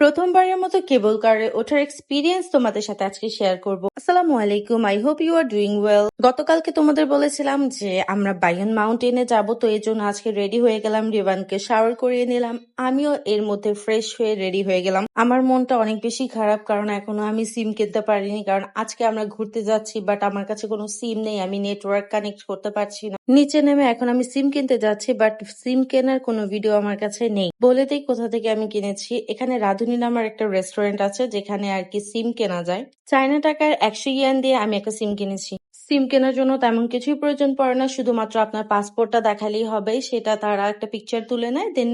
প্রথমবারের মতো কেবল কারে ওঠার এক্সপিরিয়েন্স তোমাদের সাথে আজকে শেয়ার করব। আসসালামু আলাইকুম, I hope you are doing well. গতকালকে তোমাদের বলেছিলাম যে আমরা বায়ন মাউন্টেনে যাব, তো এই জন্য আজকে রেডি হয়ে গেলাম, রিভানকে শাওয়ার করিয়ে নিলাম, আমিও এর মধ্যে ফ্রেশ হয়ে রেডি হয়ে গেলাম। আমার মনটা অনেক বেশি খারাপ, কারণ এখনো আমি সিম কিনতে পারিনি, কারণ আজকে আমরা ঘুরতে যাচ্ছি বাট আমার কাছে কোনো সিম নেই, আমি নেটওয়ার্ক কানেক্ট করতে পারছি না। নিচে নেমে এখন আমি সিম কিনতে যাচ্ছি, বাট সিম কেনার কোনো ভিডিও আমার কাছে নেই। বলে দিই কোথা থেকে আমি কিনেছি। এখানে রাধুনী নামের একটা রেস্টুরেন্ট আছে যেখানে আর কি সিম কেনা যায়। চায়না টাকার 100 ইয়েন দিয়ে আমি একটা সিম কিনেছি। সিম কেনার জন্য তেমন কিছুই প্রয়োজন পড়ে না, শুধুমাত্র আপনার পাসপোর্টটা দেখালেই হবে, সেটা তারা একটা পিকচার তুলে নেয়, দেন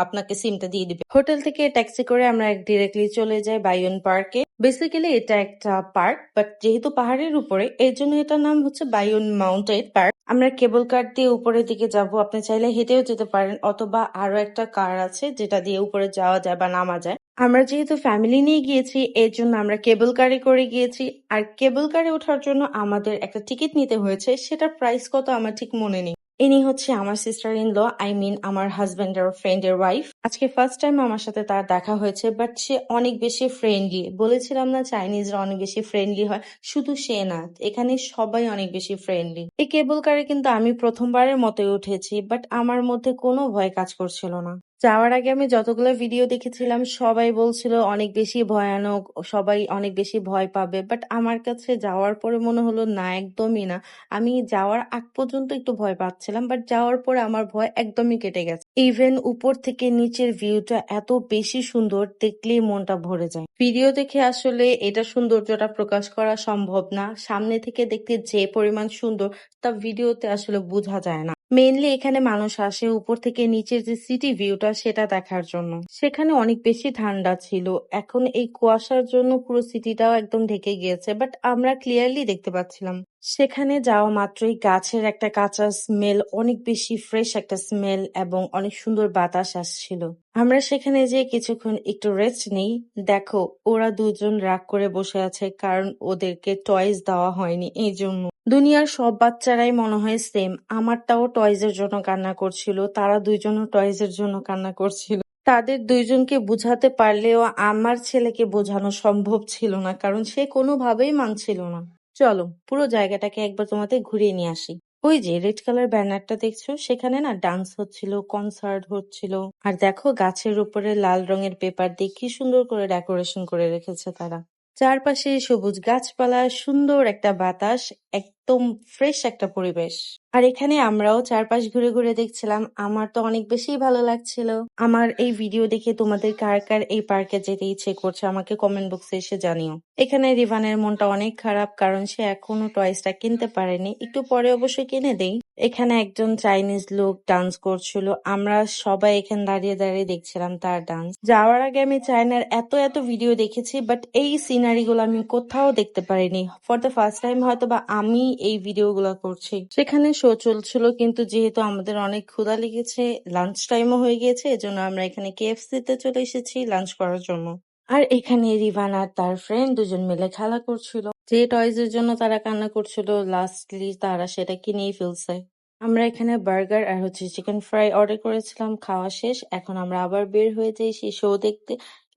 আপনাকে সিমটা দিয়ে দিবে। হোটেল থেকে ট্যাক্সি করে আমরা ডিরেক্টলি চলে যাই বায়ন পার্কে। বেসিক্যালি এটা একটা পার্ক, বাট যেহেতু পাহাড়ের উপরে এর জন্য এটার নাম হচ্ছে বায়ন মাউন্টেন পার্ক। আমরা কেবল কার দিয়ে উপরের দিকে যাব, আপনি চাইলে হেঁটেও যেতে পারেন, অথবা আরো একটা কার আছে যেটা দিয়ে উপরে যাওয়া যায় বা নামা যায়। আমরা যেহেতু ফ্যামিলি নিয়ে গিয়েছি এর জন্য আমরা কেবল কারে করে গিয়েছি। আর কেবল কারে ওঠার জন্য আমাদের একটা টিকিট নিতে হয়েছে, সেটার প্রাইস কত আমার ঠিক মনে নেই। ইনি হচ্ছে আমার sister in law, I mean আমার হাজবেন্ডের ফ্রেন্ডের ওয়াইফ। আজকে ফার্স্ট টাইম আমার সাথে তার দেখা হয়েছে, বাট সে অনেক বেশি ফ্রেন্ডলি। বলেছিলাম না চাইনিজরা অনেক বেশি ফ্রেন্ডলি হয়, শুধু সে না, এখানে সবাই অনেক বেশি ফ্রেন্ডলি। এই কেবল কারে কিন্তু আমি প্রথমবারের মতোই উঠেছি, বাট আমার মধ্যে কোনো ভয় কাজ করছিল না। যাওয়ার আগে আমি যতগুলো ভিডিও দেখেছিলাম সবাই বলছিল অনেক বেশি ভয়ানক, সবাই অনেক বেশি ভয় পাবে, বাট আমার কাছে যাওয়ার পরে মনে হলো না, একদমই না। আমি যাওয়ার আগ পর্যন্ত একটু ভয় পাচ্ছিলাম, বাট যাওয়ার পরে আমার ভয় একদমই কেটে গেছে। ইভেন উপর থেকে নিচের ভিউটা এত বেশি সুন্দর, দেখলেই মনটা ভরে যায়। ভিডিও দেখে আসলে এটা সৌন্দর্যটা প্রকাশ করা সম্ভব না, সামনে থেকে দেখতে যে পরিমাণ সুন্দর তা ভিডিওতে আসলে বোঝা যায় না। মেইনলি এখানে মানুষ আসে উপর থেকে নিচের যে সিটি ভিউটা সেটা দেখার জন্য। সেখানে অনেক বেশি ঠান্ডা ছিল, এখন এই কুয়াশার জন্য পুরো সিটিটাও একদম ঢেকে গিয়েছে, বাট আমরা ক্লিয়ারলি দেখতে পাচ্ছিলাম। সেখানে যাওয়া মাত্রই গাছের একটা কাঁচা স্মেল, অনেক বেশি ফ্রেশ একটা স্মেল এবং অনেক সুন্দর বাতাস আসছিল। আমরা সেখানে যেয়ে কিছুক্ষণ একটু রেস্ট নেই। দেখো ওরা দুজন রাগ করে বসে আছে, কারণ ওদেরকে টয়েস দেওয়া হয়নি এই জন্য। দুনিয়ার সব বাচ্চারাই মনে হয় সেম, আমারটাও টয়েস এর জন্য কান্না করছিল, তারা দুইজনও টয়েস এর জন্য কান্না করছিল। তাদের দুইজনকে বুঝাতে পারলেও আমার ছেলেকে বোঝানো সম্ভব ছিল না, কারণ সে কোনোভাবেই মানছিল না। চলো পুরো জায়গাটাকে একবার তোমাদের ঘুরিয়ে নিয়ে আসি। ওই যে রেড কালার ব্যানারটা দেখছো, সেখানে না ডান্স হচ্ছিল, কনসার্ট হচ্ছিল। আর দেখো গাছের উপরে লাল রঙের পেপার দিয়ে কি সুন্দর করে ডেকোরেশন করে রেখেছে তারা। চারপাশে সবুজ গাছপালা, সুন্দর একটা বাতাস, একদম ফ্রেশ একটা পরিবেশ। আর এখানে আমরাও চারপাশ ঘুরে ঘুরে দেখছিলাম, আমার তো অনেক বেশি ভালো লাগছিল। আমার এই ভিডিও দেখে তোমাদের কার কার এই পার্কে যেতে ইচ্ছে করছে আমাকে কমেন্ট বক্সে এসে জানিও। এখানে রিভানের মনটা অনেক খারাপ, কারণ সে এখনো টয়েসটা কিনতে পারেনি, একটু পরে অবশ্যই কিনে দেই। এখানে একজন চাইনিজ লোক ডান্স করছিল, আমরা সবাই এখানে দাঁড়িয়ে দাঁড়িয়ে দেখছিলাম তার ডান্স। যাওয়ার আগে আমি চায়নার এত এত ভিডিও দেখেছি, বাট এই সিনারি গুলো আমি কোথাও দেখতে পারিনি। ফর দ্য ফার্স্ট টাইম হয়তো বা আমি এই ভিডিও গুলা করছি। সেখানে শো চলছিল, কিন্তু যেহেতু আমাদের অনেক ক্ষুধা লেগেছে, লাঞ্চ টাইমও হয়ে গিয়েছে, এজন্য আমরা এখানে কেএফসি তে চলে এসেছি লাঞ্চ করার জন্য। আর এখানে রিভান আর তার ফ্রেন্ড দুজন মিলে খেলা করছিল। যে টয়েস এর জন্য তারা কান্না করছিল, লাস্টলি তারা সেটা কিনেই ফেলছে। আমরা এখানে বার্গার আর হচ্ছে চিকেন ফ্রাই অর্ডার করেছিলাম, খাওয়া শেষ। এখন আমরা আবার বের হয়ে যাই সেই শো দেখতে।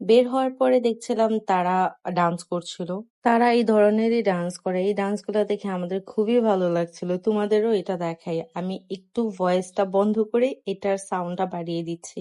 বের হওয়ার পরে দেখছিলাম তারা ডান্স করছিল। তারা এই ধরনেরই ডান্স করে, এই ডান্সগুলো দেখে আমাদের খুবই ভালো লাগছিল। তোমাদেরও এটা দেখাই, আমি একটু ভয়েসটা বন্ধ করে এটার সাউন্ডটা বাড়িয়ে দিচ্ছি।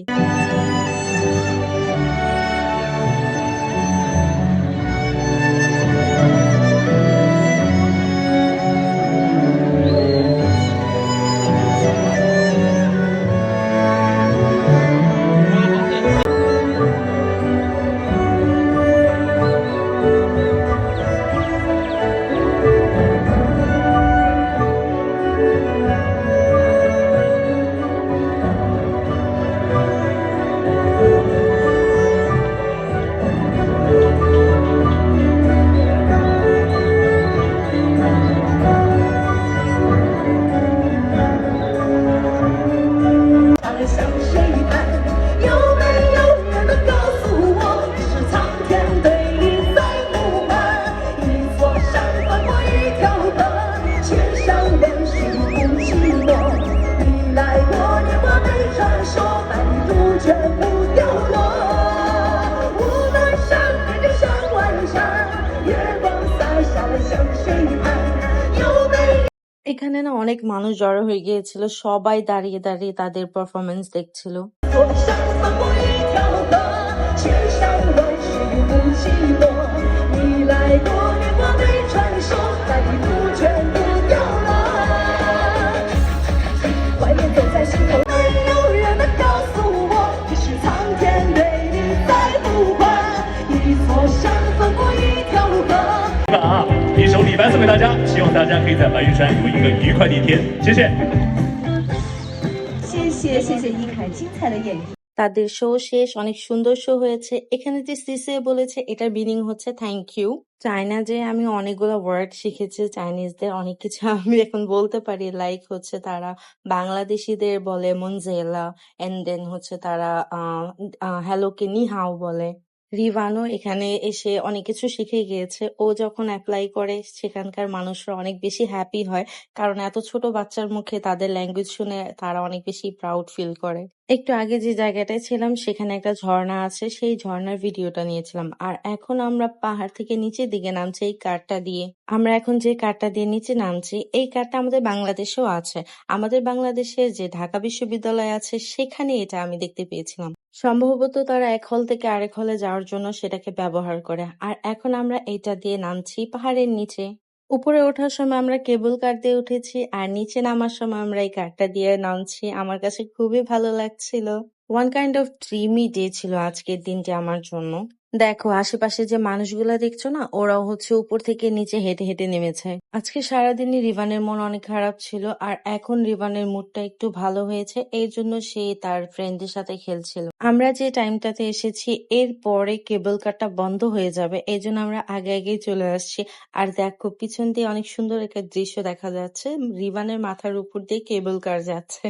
এখানে না অনেক মানুষ জড়ো হয়ে গিয়েছিল, সবাই দাঁড়িয়ে দাঁড়িয়ে তাদের পারফরমেন্স দেখছিল। 我像翻过一条河，千山万水不寂寞。你来过，年华被传说，那一幕全部凋落。怀念总在心头，没有人能告诉我，这是苍天对你在呼唤。一座山翻过一条河。一首李白送给大家，希望大家可以在白云山有一个愉快的一天。谢谢。谢谢易凯精彩的演绎。 তাদের শো শেষ, অনেক সুন্দর শো হয়েছে। এখানে যে সিসে বলেছে এটার মিনিং হচ্ছে থ্যাংক ইউ। চায়না যে আমি অনেকগুলো ওয়ার্ড শিখেছি চাইনিজদের, অনেক কিছু আমি এখন বলতে পারি, লাইক হচ্ছে তারা বাংলাদেশিদের বলে মনজেলা, এন্ড দেন হচ্ছে তারা হ্যালোকে নি হাও বলে। রিভানও এখানে এসে অনেক কিছু শিখে গিয়েছে। ও যখন অ্যাপ্লাই করে সেখানকার মানুষরা অনেক বেশি হ্যাপি হয়, কারণ এত ছোট বাচ্চার মুখে তাদের ল্যাঙ্গুয়েজ শুনে তারা অনেক বেশি প্রাউড ফিল করে। একটু আগে যে জায়গাটায় ছিলাম সেখানে একটা ঝর্ণা আছে, সেই ঝর্ণার ভিডিওটা নিয়েছিলাম। আর এখন আমরা পাহাড় থেকে নিচের দিকে নামছি এই কারটা দিয়ে। আমরা এখন যে কারটা দিয়ে নিচে নামছি এই কারটা আমাদের বাংলাদেশেও আছে। আমাদের বাংলাদেশের যে ঢাকা বিশ্ববিদ্যালয় আছে সেখানে এটা আমি দেখতে পেয়েছিলাম। সম্ভবত তারা এক হল থেকে আরেক হলে যাওয়ার জন্য সেটাকে ব্যবহার করে। আর এখন আমরা এইটা দিয়ে নামছি পাহাড়ের নিচে। উপরে ওঠার সময় আমরা কেবল কার দিয়ে উঠেছি, আর নিচে নামার সময় আমরা এই কারটা দিয়ে নামছি। আমার কাছে খুবই ভালো লাগছিল। One kind of dreamy day ছিল আজকের দিনটি আমার জন্য। দেখো আশেপাশে যে মানুষগুলা দেখছো না, ওরাও হচ্ছে উপর থেকে নিচে হেঁটে হেঁটে নেমেছে। আজকে সারাদিনই রিভানের মন অনেক খারাপ ছিল, আর এখন রিভানের মুডটা একটু ভালো হয়েছে, এই জন্য সে তার ফ্রেন্ডের সাথে খেলছিল। আমরা যে টাইমটাতে এসেছি এর পরে কেবল কারটা বন্ধ হয়ে যাবে, এই জন্য আমরা আগে আগেই চলে আসছি। আর দেখো পিছন দিয়ে অনেক সুন্দর একটা দৃশ্য দেখা যাচ্ছে, রিভানের মাথার উপর দিয়ে কেবল কার যাচ্ছে।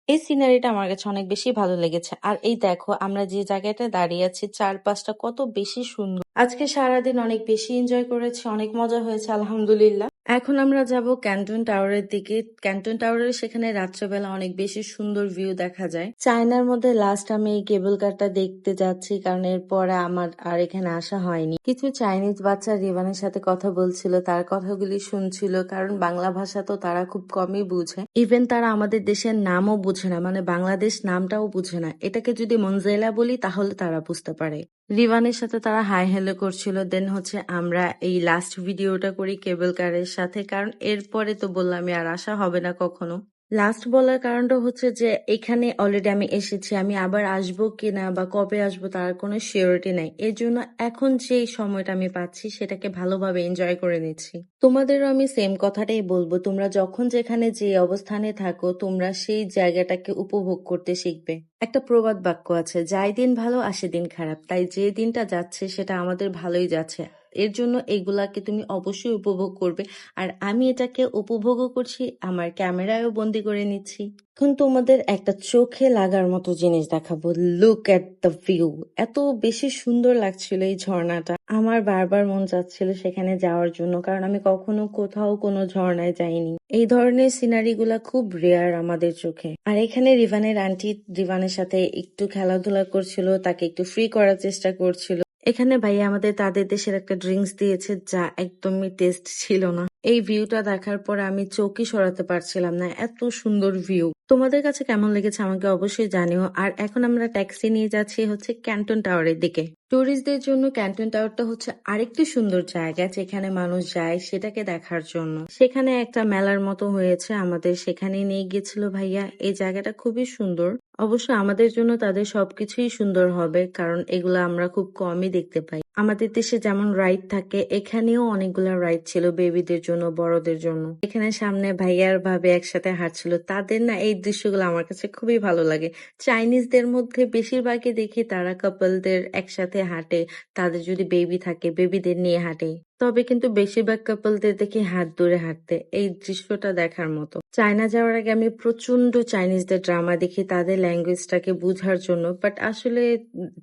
এই সিনারিটা আমার কাছে অনেক বেশি ভালো লেগেছে। আর এই দেখো আমরা যে জায়গাটা দাঁড়িয়ে আছি চারপাশটা কত বেশি সুন্দর। আজকে সারাদিন অনেক বেশি এনজয় করেছি, অনেক মজা হয়েছে আলহামদুলিল্লাহ। এখন আমরা যাব ক্যান্টন টাওয়ারের দিকে। ক্যান্টন টাওয়ারের সেখানে রাত্রেবেলা অনেক বেশি সুন্দর ভিউ দেখা যায়। চায়নার মধ্যে লাস্ট আমি এই কেবল কারটা দেখতে যাচ্ছি, কারণ এরপরে আমার আর এখানে আসা হয়নি। কিছু চাইনিজ বাচ্চা রিভানের সাথে কথা বলছিল, তার কথাগুলি শুনছিল, কারণ বাংলা ভাষা তো তারা খুব কমই বুঝে। ইভেন তারা আমাদের দেশের নামও বুঝে না, মানে বাংলাদেশ নামটাও বুঝে না। এটাকে যদি মনজেলা বলি তাহলে তারা বুঝতে পারে। রিভানের সাথে তারা হাই হ্যালো করছিল। দেন হচ্ছে আমরা এই লাস্ট ভিডিওটা করি কেবল কারের সাথে, কারণ এরপরে তো বললাম আর আসা হবে না কখনো। লাস্ট বলার কারণটা হচ্ছে যে এখানে অলরেডি আমি এসেছি, আমি আবার আসবো কিনা বা কবে আসবো তার কোনো সিওরিটি নাই। এর জন্য এখন যে সময়টা আমি পাচ্ছি সেটাকে ভালোভাবে এনজয় করে নিচ্ছি। তোমাদেরও আমি সেম কথাটাই বলবো, তোমরা যখন যেখানে যে অবস্থানে থাকো তোমরা সেই জায়গাটাকে উপভোগ করতে শিখবে। একটা প্রবাদ বাক্য আছে, যাই দিন ভালো আসে দিন খারাপ, তাই যে দিনটা যাচ্ছে সেটা আমাদের ভালোই যাচ্ছে। এর জন্য এগুলাকে তুমি অবশ্যই উপভোগ করবে। আর আমি এটাকে উপভোগও করছি, আমার ক্যামেরায়ও বন্দি করে নিচ্ছি। এখন তোমাদের একটা চোখে লাগার মতো জিনিস দেখাবো। Look at the view. এত বেশি সুন্দর লাগছিল এই ঝর্ণাটা, আমার বারবার মন চাচ্ছিল সেখানে যাওয়ার জন্য, কারণ আমি কখনো কোথাও কোনো ঝর্ণায় যাইনি। এই ধরনের সিনারি গুলা খুব রেয়ার আমাদের চোখে। আর এখানে রিভানের আন্টি রিভানের সাথে একটু খেলাধুলা করছিল, তাকে একটু ফ্রি করার চেষ্টা করছিল। এখানে ভাইয়া আমাদের তাদের দেশের একটা ড্রিঙ্কস দিয়েছে যা একদমই টেস্ট ছিল না। এই ভিউটা দেখার পর আমি চোখই সরাতে পারছিলাম না, এত সুন্দর ভিউ। তোমাদের কাছে কেমন লেগেছে আমাকে অবশ্যই জানিও। আর এখন আমরা ট্যাক্সি নিয়ে যাচ্ছি হচ্ছে ক্যান্টন টাওয়ারের দিকে। টুরিস্টদের জন্য ক্যান্টন টাওয়ারটা হচ্ছে আরেকটি সুন্দর জায়গা যেখানে মানুষ যায় সেটাকে দেখার জন্য। সেখানে একটা মেলার মতো হয়েছে, আমাদের সেখানে নিয়ে গিয়েছিল ভাইয়া। এই জায়গাটা খুবই সুন্দর। অবশ্য আমাদের জন্য তাদের সবকিছুই সুন্দর হবে, কারণ এগুলা আমরা খুব কমই দেখতে পাই। আমাদের দেশে যেমন রাইড থাকে এখানেও অনেকগুলা রাইড ছিল বেবিদের জন্য, বড়দের জন্য। এখানে সামনে ভাইয়ার ভাবে একসাথে হাঁটছিল, তাদের না এই দৃশ্যগুলো আমার কাছে খুবই ভালো লাগে। চাইনিজদের মধ্যে বেশিরভাগই দেখি তারা কাপলদের একসাথে হাঁটে, তাদের যদি বেবি থাকে বেবিদের নিয়ে হাঁটে। তবে কিন্তু বেশিরভাগ কাপলদের দেখি হাত ধরে হাঁটতে, এই দৃশ্যটা দেখার মতো। চায়না যাওয়ার আগে আমি প্রচন্ড চাইনিজদের ড্রামা দেখি তাদের ল্যাঙ্গুয়েজটাকে বুঝার জন্য, বাট আসলে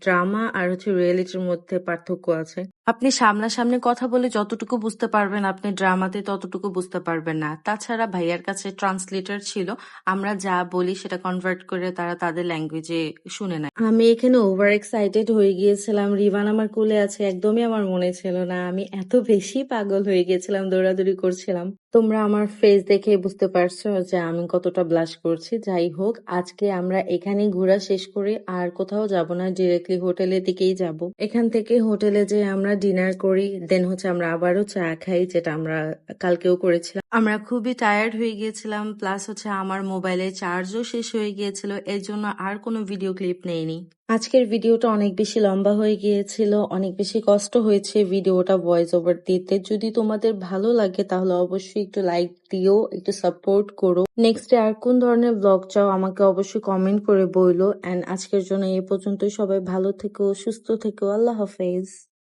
ড্রামা আর হচ্ছে রিয়েলিটির মধ্যে পার্থক্য আছে। আপনি সামনাসামনি কথা বলে যতটুকু বুঝতে পারবেন আপনি ড্রামাতে ততটুকু বুঝতে পারবেন না। তাছাড়া ভাইয়ার কাছে ট্রান্সলেটর ছিল, আমরা যা বলি সেটা কনভার্ট করে তারা তাদের ল্যাঙ্গুয়েজে শুনে নেয়। আমি এখানে ওভার এক্সাইটেড হয়ে গিয়েছিলাম, রিভান আমার কোলে আছে, একদমই আমার মনে ছিল না। আমি এত বেশি পাগল হয়ে গিয়েছিলাম, দৌড়াদৌড়ি করছিলাম। তোমরা আমার ফেস দেখে বুঝতে পারছো যে আমি কতটা ব্লাশ করছি। যাই হোক, আজকে আমরা এখানেই ঘোরা শেষ করে আর কোথাও যাব না, ডিরেক্টলি হোটেলের দিকেই যাব। এখান থেকে হোটেলে যেয়ে আমরা ডিনার করি, দেন হচ্ছে আমরা আবারও চা খাই, যেটা আমরা কালকেও করেছিলাম। আমরা খুবই টায়ার্ড হয়ে গিয়েছিলাম, প্লাস হচ্ছে আমার মোবাইলে চার্জও শেষ হয়ে গিয়েছিল, এর জন্য আর কোনো ভিডিও ক্লিপ নেইনি। আজকের ভিডিওটা অনেক বেশি লম্বা হয়ে গিয়েছিল, অনেক বেশি কষ্ট হয়েছে ভিডিওটা ভয়েস ওভার দিতে। যদি তোমাদের ভালো লাগে তাহলে অবশ্যই একটু লাইক দিও, একটু সাপোর্ট করো। নেক্সটে আর কোন ধরনের ব্লগ চাও আমাকে অবশ্যই কমেন্ট করে বইলো। অ্যান্ড আজকের জন্য এই পর্যন্তই। সবাই ভালো থেকো, সুস্থ থেকো, আল্লাহ হাফেজ।